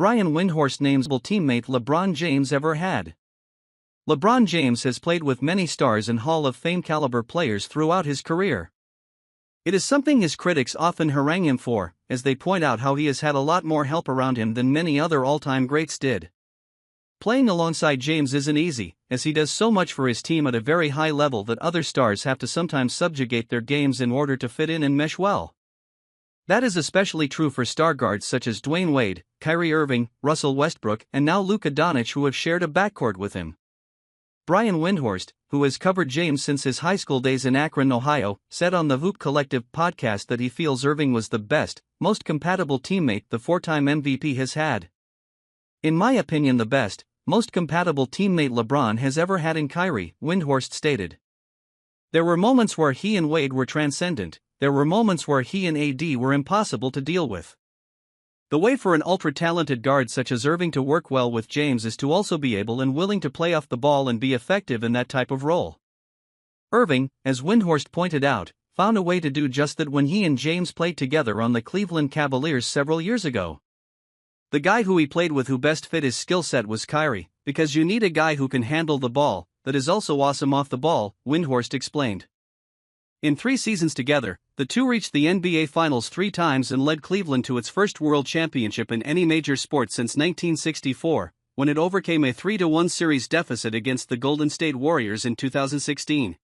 Brian Windhorst names teammate LeBron James ever had. LeBron James has played with many stars and Hall of Fame caliber players throughout his career. It is something his critics often harangue him for, as they point out how he has had a lot more help around him than many other all-time greats did. Playing alongside James isn't easy, as he does so much for his team at a very high level that other stars have to sometimes subjugate their games in order to fit in and mesh well. That is especially true for star guards such as Dwyane Wade, Kyrie Irving, Russell Westbrook, and now Luka Doncic, who have shared a backcourt with him. Brian Windhorst, who has covered James since his high school days in Akron, Ohio, said on the Hoop Collective podcast that he feels Irving was the best, most compatible teammate the four-time MVP has had. In my opinion, the best, most compatible teammate LeBron has ever had in Kyrie, Windhorst stated. There were moments where he and Wade were transcendent, there were moments where he and AD were impossible to deal with. The way for an ultra-talented guard such as Irving to work well with James is to also be able and willing to play off the ball and be effective in that type of role. Irving, as Windhorst pointed out, found a way to do just that when he and James played together on the Cleveland Cavaliers several years ago. The guy who he played with who best fit his skill set was Kyrie, because you need a guy who can handle the ball, that is also awesome off the ball, Windhorst explained. In 3 seasons together, the two reached the NBA Finals 3 times and led Cleveland to its first world championship in any major sport since 1964, when it overcame a 3-1 series deficit against the Golden State Warriors in 2016.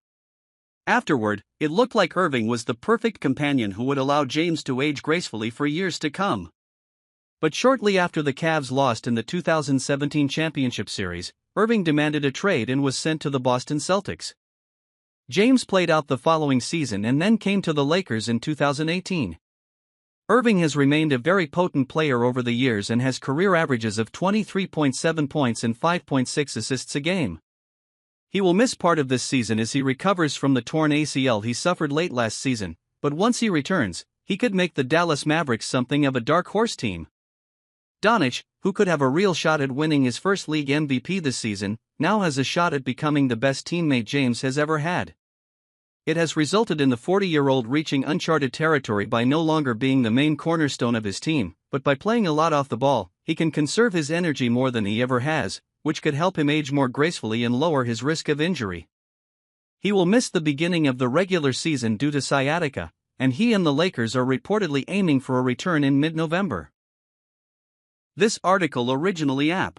Afterward, it looked like Irving was the perfect companion who would allow James to age gracefully for years to come. But shortly after the Cavs lost in the 2017 championship series, Irving demanded a trade and was sent to the Boston Celtics. James played out the following season and then came to the Lakers in 2018. Irving has remained a very potent player over the years and has career averages of 23.7 points and 5.6 assists a game. He will miss part of this season as he recovers from the torn ACL he suffered late last season, but once he returns, he could make the Dallas Mavericks something of a dark horse team. Doncic, who could have a real shot at winning his first league MVP this season, now has a shot at becoming the best teammate James has ever had. It has resulted in the 40-year-old reaching uncharted territory by no longer being the main cornerstone of his team, but by playing a lot off the ball, he can conserve his energy more than he ever has, which could help him age more gracefully and lower his risk of injury. He will miss the beginning of the regular season due to sciatica, and he and the Lakers are reportedly aiming for a return in mid-November. This article originally app.